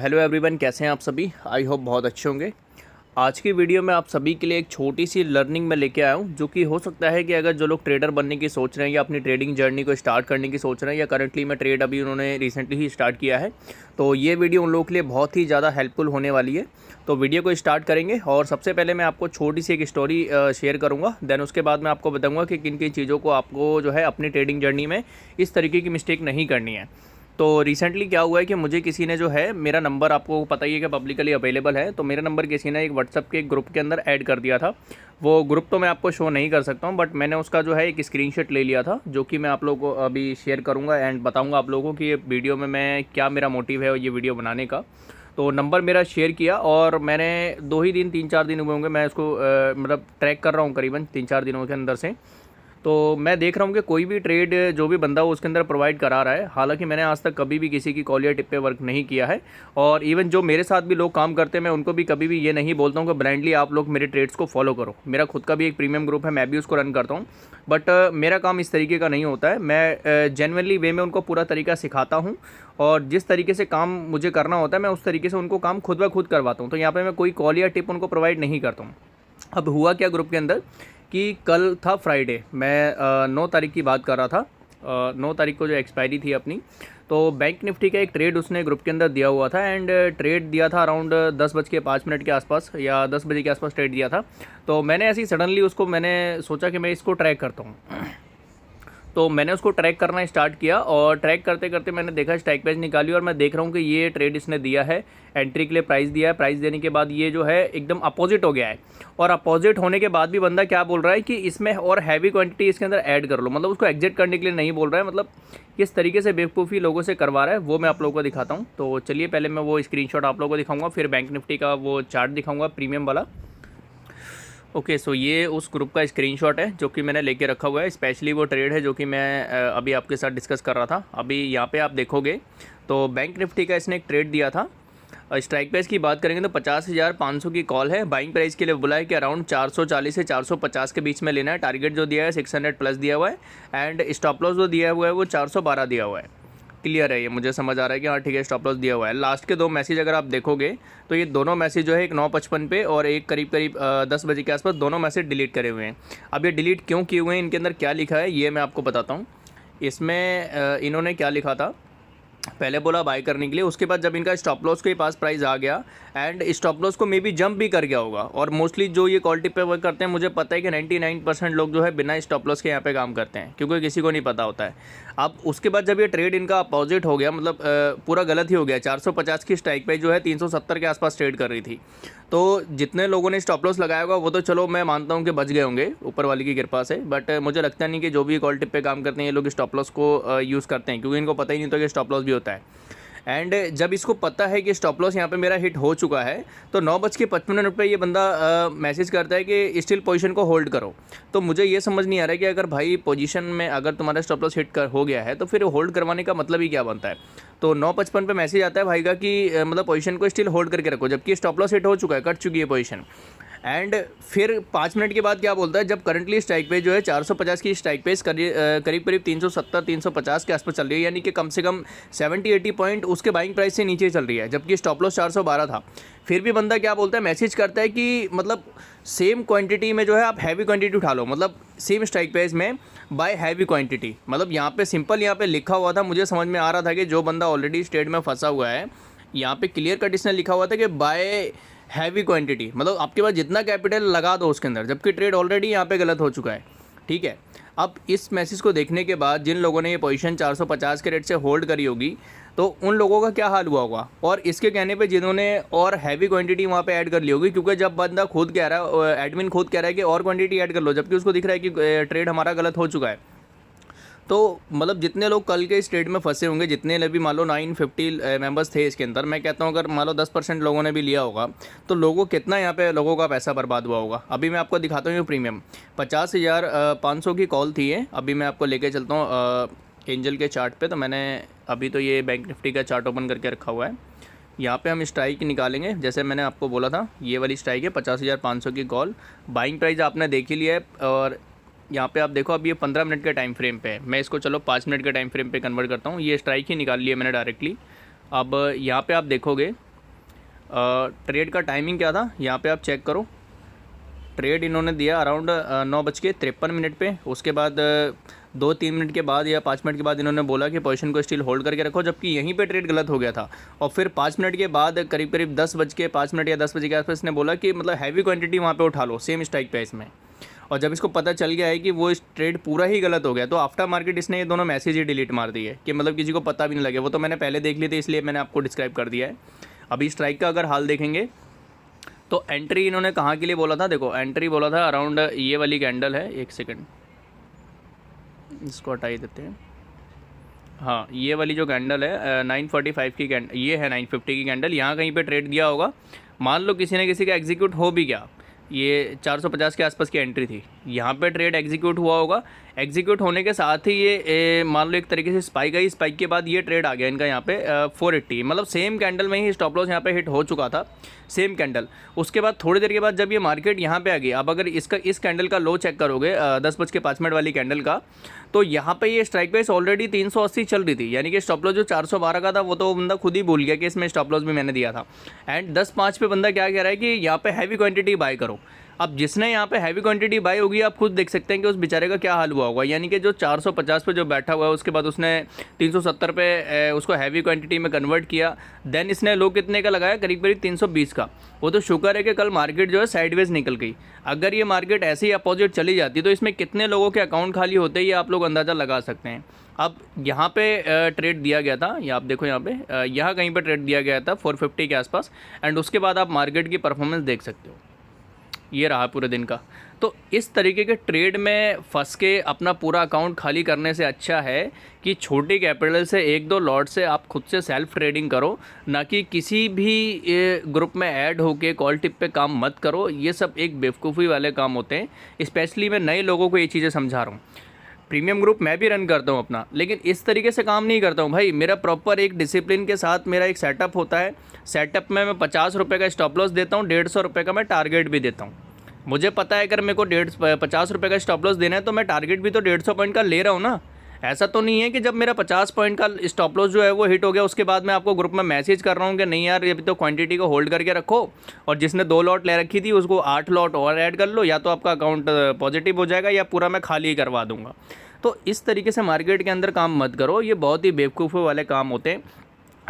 Hello everyone, कैसे हैं आप सभी। आई होप बहुत अच्छे होंगे। आज की वीडियो में आप सभी के लिए एक छोटी सी लर्निंग में लेके आया हूं, जो कि हो सकता है कि अगर जो लोग ट्रेडर बनने की सोच रहे हैं या अपनी ट्रेडिंग जर्नी को स्टार्ट करने की सोच रहे हैं या करंटली में ट्रेड अभी उन्होंने रिसेंटली ही स्टार्ट किया है, तो ये वीडियो उन लोगों के लिए बहुत ही ज़्यादा हेल्पफुल होने वाली है। तो वीडियो को स्टार्ट करेंगे और सबसे पहले मैं आपको छोटी सी एक स्टोरी शेयर करूँगा। देन उसके बाद मैं आपको बताऊँगा कि किन किन चीज़ों को आपको जो है अपनी ट्रेडिंग जर्नी में इस तरीके की मिस्टेक नहीं करनी है। तो रिसेंटली क्या हुआ है कि मुझे किसी ने जो है मेरा नंबर, आपको पता ही है कि पब्लिकली अवेलेबल है, तो मेरा नंबर किसी ने एक व्हाट्सअप के ग्रुप के अंदर ऐड कर दिया था। वो ग्रुप तो मैं आपको शो नहीं कर सकता हूँ, बट मैंने उसका जो है एक स्क्रीनशॉट ले लिया था, जो कि मैं आप लोगों को अभी शेयर करूँगा एंड बताऊँगा आप लोगों को कि ये वीडियो में मैं क्या मेरा मोटिव है और ये वीडियो बनाने का। तो नंबर मेरा शेयर किया और मैंने 2 ही दिन 3-4 दिन हुए होंगे मैं इसको मतलब ट्रैक कर रहा हूँ करीबन 3-4 दिनों के अंदर से। तो मैं देख रहा हूँ कि कोई भी ट्रेड जो भी बंदा वो उसके अंदर प्रोवाइड करा रहा है। हालांकि मैंने आज तक कभी भी किसी की कॉल या टिप पे वर्क नहीं किया है, और इवन जो मेरे साथ भी लोग काम करते हैं मैं उनको भी कभी भी ये नहीं बोलता हूँ कि ब्लाइंडली आप लोग मेरे ट्रेड्स को फॉलो करो। मेरा खुद का भी एक प्रीमियम ग्रुप है, मैं भी उसको रन करता हूँ, बट मेरा काम इस तरीके का नहीं होता है। मैं जेन्युइनली वे में उनको पूरा तरीका सिखाता हूँ, और जिस तरीके से काम मुझे करना होता है मैं उस तरीके से उनको काम खुद ब खुद करवाता हूँ। तो यहाँ पर मैं कोई कॉल या टिप उनको प्रोवाइड नहीं करता हूँ। अब हुआ क्या ग्रुप के अंदर कि कल था फ्राइडे, मैं 9 तारीख की बात कर रहा था। 9 तारीख को जो एक्सपायरी थी अपनी, तो बैंक निफ्टी का एक ट्रेड उसने ग्रुप के अंदर दिया हुआ था एंड ट्रेड दिया था अराउंड 10:05 के आसपास या 10 बजे के आसपास ट्रेड दिया था। तो मैंने ऐसे ही सडनली उसको मैंने सोचा कि मैं इसको ट्रैक करता हूँ। तो मैंने उसको ट्रैक करना स्टार्ट किया और ट्रैक करते करते मैंने देखा स्ट्राइक प्राइस निकाली, और मैं देख रहा हूँ कि ये ट्रेड इसने दिया है, एंट्री के लिए प्राइस दिया है। प्राइस देने के बाद ये जो है एकदम अपोजिट हो गया है, और अपोजिट होने के बाद भी बंदा क्या बोल रहा है कि इसमें और हैवी क्वांटिटी इसके अंदर ऐड कर लो। मतलब उसको एग्जिट करने के लिए नहीं बोल रहा है, मतलब किस तरीके से बेवकूफ़ी लोगों से करवा रहा है वो मैं आप लोगों को दिखाता हूँ। तो चलिए पहले मैं वो स्क्रीनशॉट आप लोगों को दिखाऊंगा, फिर बैंक निफ्टी का वो चार्ट दिखाऊंगा प्रीमियम वाला। ओके, सो ये उस ग्रुप का स्क्रीनशॉट है जो कि मैंने लेके रखा हुआ है। स्पेशली वो ट्रेड है जो कि मैं अभी आपके साथ डिस्कस कर रहा था। अभी यहाँ पे आप देखोगे तो बैंक निफ्टी का इसने एक ट्रेड दिया था। स्ट्राइक प्राइस की बात करेंगे तो 50,500 की कॉल है। बाइंग प्राइस के लिए बोला है कि अराउंड 440 से 450 के बीच में लेना है। टारगेट जो दिया है 600 प्लस दिया हुआ है, एंड स्टॉप लॉस जो दिया हुआ है वो 412 दिया हुआ है। क्लियर है, ये मुझे समझ आ रहा है कि हाँ ठीक है, स्टॉप लॉस दिया हुआ है। लास्ट के 2 मैसेज अगर आप देखोगे तो ये दोनों मैसेज जो है एक 9:55 पे और एक करीब 10 बजे के आसपास, दोनों मैसेज डिलीट करे हुए हैं। अब ये डिलीट क्यों किए हुए हैं, इनके अंदर क्या लिखा है ये मैं आपको बताता हूँ। इसमें इन्होंने क्या लिखा था, पहले बोला बाय करने के लिए, उसके बाद जब इनका स्टॉप लॉस के पास प्राइस आ गया एंड स्टॉप लॉस को मे बी जंप भी कर गया होगा। और मोस्टली जो ये कॉल टिप पे वर्क करते हैं मुझे पता है कि 99% लोग जो है बिना स्टॉप लॉस के यहाँ पे काम करते हैं, क्योंकि किसी को नहीं पता होता है। अब उसके बाद जब ये ट्रेड इनका अपोजिट हो गया, मतलब पूरा गलत ही हो गया। 450 की स्ट्राइक प्राइस जो है 370 के आसपास ट्रेड कर रही थी। तो जितने लोगों ने स्टॉप लॉस लगाया होगा वो तो चलो मैं मानता हूँ कि बच गए होंगे ऊपर वाली की कृपा से, बट मुझे लगता नहीं कि जो भी कॉल टिप पे काम करते हैं ये लोग स्टॉप लॉस को यूज़ करते हैं, क्योंकि इनको पता ही नहीं होता कि स्टॉप लॉस भी होता है। एंड जब इसको पता है कि स्टॉप लॉस यहाँ पे मेरा हिट हो चुका है, तो 9:55 पे ये बंदा मैसेज करता है कि स्टिल पोजीशन को होल्ड करो। तो मुझे ये समझ नहीं आ रहा है कि अगर भाई पोजीशन में अगर तुम्हारा स्टॉप लॉस हिट हो गया है तो फिर होल्ड करवाने का मतलब ही क्या बनता है। तो 9:55 पे मैसेज आता है भाई का कि मतलब पोजीशन को स्टिल होल्ड करके रखो, जबकि स्टॉप लॉस हिट हो चुका है, कट चुकी है पोजीशन। एंड फिर 5 मिनट के बाद क्या बोलता है, जब करंटली स्ट्राइक पे जो है 450 की स्ट्राइक पे करीब 370-350 के आसपास चल रही है, यानी कि कम से कम 70-80 पॉइंट उसके बाइंग प्राइस से नीचे चल रही है, जबकि स्टॉप लॉस 412 था। फिर भी बंदा क्या बोलता है, मैसेज करता है कि मतलब सेम क्वांटिटी में जो है आप हैवी क्वांटिटी उठा लो, मतलब सेम स्ट्राइक प्राइस में बाय हैवी क्वांटिटी। मतलब यहाँ पे सिंपल यहाँ पे लिखा हुआ था, मुझे समझ में आ रहा था कि जो बंदा ऑलरेडी ट्रेड में फंसा हुआ है, यहाँ पे क्लियर कट इसने लिखा हुआ था कि बाय हैवी क्वांटिटी, मतलब आपके पास जितना कैपिटल लगा दो उसके अंदर, जबकि ट्रेड ऑलरेडी यहाँ पे गलत हो चुका है। ठीक है, अब इस मैसेज को देखने के बाद जिन लोगों ने ये पोजीशन 450 के रेट से होल्ड करी होगी तो उन लोगों का क्या हाल हुआ होगा, और इसके कहने पे जिन्होंने और हैवी क्वांटिटी वहाँ पे ऐड कर ली होगी, क्योंकि जब बंदा खुद कह रहा है, एडमिन खुद कह रहा है कि और क्वांटिटी ऐड कर लो, जबकि उसको दिख रहा है कि ट्रेड हमारा गलत हो चुका है। तो मतलब जितने लोग कल के इस ट्रेड में फंसे होंगे, जितने भी मान लो 950 मेंबर्स थे इसके अंदर, मैं कहता हूँ अगर मान लो 10% लोगों ने भी लिया होगा तो लोगों कितना यहाँ पे लोगों का पैसा बर्बाद हुआ होगा। अभी मैं आपको दिखाता हूँ प्रीमियम 50,500 की कॉल थी ये। अभी मैं आपको लेके चलता हूँ एंजल के चार्ट पे। तो मैंने अभी तो ये बैंक निफ्टी का चार्ट ओपन करके रखा हुआ है। यहाँ पे हम स्ट्राइक निकालेंगे, जैसे मैंने आपको बोला था ये वाली स्ट्राइक है 50,500 की कॉल। बाइंग प्राइस आपने देख ही लिया है, और यहाँ पे आप देखो अब ये 15 मिनट के टाइम फ्रेम पे है। मैं इसको चलो 5 मिनट के टाइम फ्रेम पे कन्वर्ट करता हूँ। ये स्ट्राइक ही निकाल लिया मैंने डायरेक्टली। अब यहाँ पे आप देखोगे ट्रेड का टाइमिंग क्या था यहाँ पे आप चेक करो। ट्रेड इन्होंने दिया अराउंड 9:53 पे। उसके बाद 2-3 मिनट के बाद या 5 मिनट के बाद इन्होंने बोला कि पोजीशन को स्टिल होल्ड करके रखो, जबकि यहीं पे ट्रेड गलत हो गया था। और फिर 5 मिनट के बाद करीब करीब 10:05 या 10 बजे के आसपास इसने बोला कि मतलब हैवी क्वांटिटी वहाँ पे उठा लो सेम स्ट्राइक प्राइस में। और जब इसको पता चल गया है कि वो इस ट्रेड पूरा ही गलत हो गया, तो आफ्टर मार्केट इसने ये दोनों मैसेज ही डिलीट मार दिए कि मतलब किसी को पता भी नहीं लगे। वो तो मैंने पहले देख लिए थे, इसलिए मैंने आपको डिस्क्राइब कर दिया है। अभी स्ट्राइक का अगर हाल देखेंगे तो एंट्री इन्होंने कहाँ के लिए बोला था, देखो एंट्री बोला था अराउंड ये वाली कैंडल है, एक सेकंड इसको हटा ही देते हैं। हाँ, ये वाली जो कैंडल है 945 की कैंडल, ये है 950 की कैंडल। यहाँ कहीं पे ट्रेड दिया होगा, मान लो किसी ने किसी का एग्जीक्यूट हो भी गया, ये 450 के आसपास की एंट्री थी, यहाँ पे ट्रेड एग्जीक्यूट हुआ होगा। एग्जीक्यूट होने के साथ ही ये मान लो एक तरीके से स्पाइक आई, स्पाइक के बाद ये ट्रेड आ गया इनका यहाँ पे 480, मतलब सेम कैंडल में ही स्टॉप लॉस यहाँ पे हिट हो चुका था, सेम कैंडल। उसके बाद थोड़ी देर के बाद जब ये मार्केट यहाँ पे आ गई, अब अगर इस कैंडल का लो चेक करोगे 10:05 वाली कैंडल का, तो यहाँ पे ये स्ट्राइक प्राइस ऑलरेडी 380 चल रही थी, यानी कि स्टॉप लॉस जो 412 का था वो तो बंदा खुद ही भूल गया कि इसमें स्टॉप लॉस भी मैंने दिया था। एंड 10:05 पे बंदा क्या कह रहा है कि यहाँ पे हैवी क्वांटिटी बाय करो। अब जिसने यहाँ पे हैवी क्वांटिटी बाय होगी, आप खुद देख सकते हैं कि उस बेचारे का क्या हाल हुआ होगा। यानी कि जो 450 पे जो बैठा हुआ है, उसके बाद उसने 370 पे उसको हैवी क्वांटिटी में कन्वर्ट किया, देन इसने लो कितने का लगाया, करीब करीब 320 का। वो तो शुक्र है कि कल मार्केट जो है साइडवेज निकल गई। अगर ये मार्केट ऐसे ही अपोजिट चली जाती तो इसमें कितने लोगों के अकाउंट खाली होते, ये आप लोग अंदाज़ा लगा सकते हैं। अब यहाँ पे ट्रेड दिया गया था, ये आप देखो यहाँ पे यहाँ कहीं पे ट्रेड दिया गया था 450 के आसपास। एंड उसके बाद आप मार्केट की परफॉर्मेंस देख सकते हो, ये रहा पूरे दिन का। तो इस तरीके के ट्रेड में फंस के अपना पूरा अकाउंट खाली करने से अच्छा है कि छोटी कैपिटल से 1-2 लॉट से आप खुद से सेल्फ ट्रेडिंग करो, ना कि किसी भी ग्रुप में ऐड होके कॉल टिप पे काम मत करो। ये सब एक बेवकूफ़ी वाले काम होते हैं। स्पेशली मैं नए लोगों को ये चीज़ें समझा रहा हूँ। प्रीमियम ग्रुप मैं भी रन करता हूँ अपना, लेकिन इस तरीके से काम नहीं करता हूँ भाई। मेरा प्रॉपर एक डिसिप्लिन के साथ मेरा एक सेटअप होता है। सेटअप में मैं 50 रुपये का स्टॉप लॉस देता हूँ, 150 रुपये का मैं टारगेट भी देता हूँ। मुझे पता है अगर मेरे को 50 रुपये का स्टॉप लॉस देना है तो मैं टारगेट भी तो 150 पॉइंट का ले रहा हूँ ना। ऐसा तो नहीं है कि जब मेरा 50 पॉइंट का स्टॉप लॉस जो है वो हिट हो गया, उसके बाद मैं आपको ग्रुप में मैसेज कर रहा हूँ कि नहीं यार ये भी तो क्वांटिटी को होल्ड करके रखो, और जिसने 2 लॉट ले रखी थी उसको 8 लॉट और ऐड कर लो, या तो आपका अकाउंट पॉजिटिव हो जाएगा या पूरा मैं खाली करवा दूंगा। तो इस तरीके से मार्केट के अंदर काम मत करो, ये बहुत ही बेवकूफ़ों वाले काम होते हैं।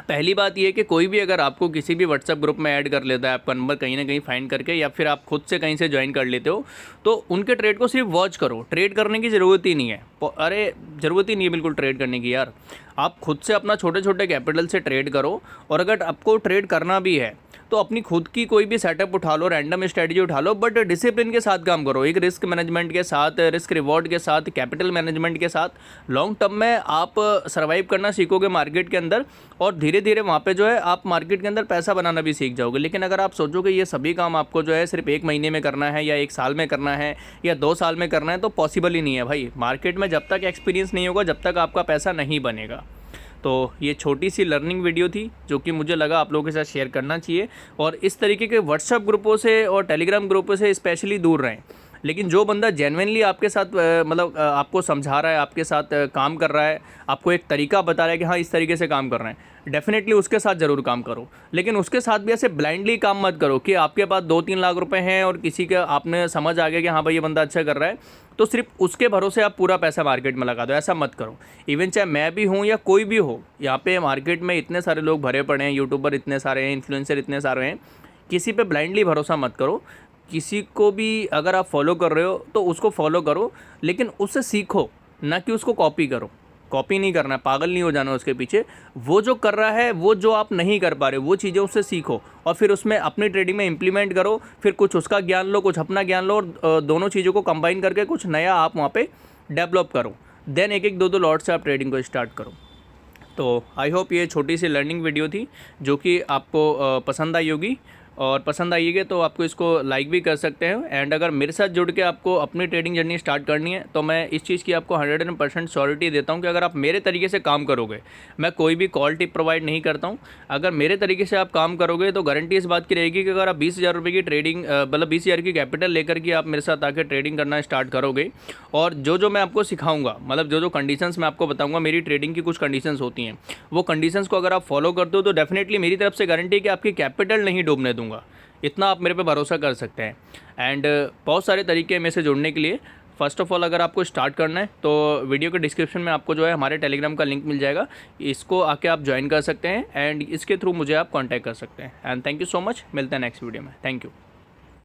पहली बात ये कि कोई भी अगर आपको किसी भी व्हाट्सएप ग्रुप में ऐड कर लेता है, आपका नंबर कहीं ना कहीं फाइंड करके, या फिर आप खुद से कहीं से ज्वाइन कर लेते हो, तो उनके ट्रेड को सिर्फ वॉच करो। ट्रेड करने की ज़रूरत ही नहीं है, अरे ज़रूरत ही नहीं है बिल्कुल ट्रेड करने की यार। आप खुद से अपना छोटे छोटे कैपिटल से ट्रेड करो, और अगर आपको ट्रेड करना भी है तो अपनी खुद की कोई भी सेटअप उठा लो, रैंडम स्ट्रेटजी उठा लो, बट डिसिप्लिन के साथ काम करो, एक रिस्क मैनेजमेंट के साथ, रिस्क रिवॉर्ड के साथ, कैपिटल मैनेजमेंट के साथ। लॉन्ग टर्म में आप सर्वाइव करना सीखोगे मार्केट के अंदर, और धीरे धीरे वहाँ पे जो है आप मार्केट के अंदर पैसा बनाना भी सीख जाओगे। लेकिन अगर आप सोचोगे ये सभी काम आपको जो है सिर्फ 1 महीने में करना है, या 1 साल में करना है, या 2 साल में करना है, तो पॉसिबल ही नहीं है भाई। मार्केट में जब तक एक्सपीरियंस नहीं होगा, जब तक आपका पैसा नहीं बनेगा। तो ये छोटी सी लर्निंग वीडियो थी जो कि मुझे लगा आप लोगों के साथ शेयर करना चाहिए। और इस तरीके के व्हाट्सएप ग्रुपों से और टेलीग्राम ग्रुपों से स्पेशली दूर रहें। लेकिन जो बंदा जेन्युइनली आपके साथ मतलब आपको समझा रहा है, आपके साथ काम कर रहा है, आपको एक तरीका बता रहा है कि हाँ इस तरीके से काम कर रहे हैं, डेफिनेटली उसके साथ ज़रूर काम करो। लेकिन उसके साथ भी ऐसे ब्लाइंडली काम मत करो कि आपके पास 2-3 लाख रुपए हैं और किसी का आपने समझ आ गया कि हाँ भाई ये बंदा अच्छा कर रहा है, तो सिर्फ उसके भरोसे आप पूरा पैसा मार्केट में लगा दो। ऐसा मत करो। इवन चाहे मैं भी हूँ या कोई भी हो, यहाँ पे मार्केट में इतने सारे लोग भरे पड़े हैं, यूट्यूबर इतने सारे हैं, इन्फ्लुएंसर इतने सारे हैं, किसी पे ब्लाइंडली भरोसा मत करो। किसी को भी अगर आप फॉलो कर रहे हो तो उसको फॉलो करो, लेकिन उससे सीखो, ना कि उसको कॉपी करो। कॉपी नहीं करना है, पागल नहीं हो जाना उसके पीछे। वो जो कर रहा है, वो जो आप नहीं कर पा रहे, वो चीज़ें उससे सीखो और फिर उसमें अपनी ट्रेडिंग में इम्प्लीमेंट करो। फिर कुछ उसका ज्ञान लो, कुछ अपना ज्ञान लो, और दोनों चीज़ों को कंबाइन करके कुछ नया आप वहाँ पे डेवलप करो। देन 1-2 लॉट से आप ट्रेडिंग को स्टार्ट करो। तो आई होप ये छोटी सी लर्निंग वीडियो थी जो कि आपको पसंद आई होगी। और पसंद आइएगा तो आपको इसको लाइक भी कर सकते हैं। एंड अगर मेरे साथ जुड़ के आपको अपनी ट्रेडिंग जर्नी स्टार्ट करनी है तो मैं इस चीज़ की आपको 100% श्योरिटी देता हूँ कि अगर आप मेरे तरीके से काम करोगे, मैं कोई भी कॉल टिप प्रोवाइड नहीं करता हूँ, अगर मेरे तरीके से आप काम करोगे तो गारंटी इस बात की रहेगी कि अगर आप 20,000 रुपये की ट्रेडिंग मतलब 20,000 की कैपिटल लेकर के आप मेरे साथ आकर ट्रेडिंग करना स्टार्ट करोगे, और जो मैं आपको सिखाऊंगा, मतलब जो कंडीशंस मैं आपको बताऊंगा, मेरी ट्रेडिंग की कुछ कंडीशंस होती हैं, वो कंडीशंस को अगर आप फॉलो करते हो तो डेफिनेटली मेरी तरफ से गारंटी है कि आपकी कैपिटल नहीं डूबने दूंगा। इतना आप मेरे पे भरोसा कर सकते हैं। एंड बहुत सारे तरीके हैं मेरे से जुड़ने के लिए। फ़र्स्ट ऑफ ऑल अगर आपको स्टार्ट करना है तो वीडियो के डिस्क्रिप्शन में आपको जो है हमारे टेलीग्राम का लिंक मिल जाएगा, इसको आके आप ज्वाइन कर सकते हैं एंड इसके थ्रू मुझे आप कांटेक्ट कर सकते हैं। And thank you so much, मिलते हैं नेक्स्ट वीडियो में। Thank you.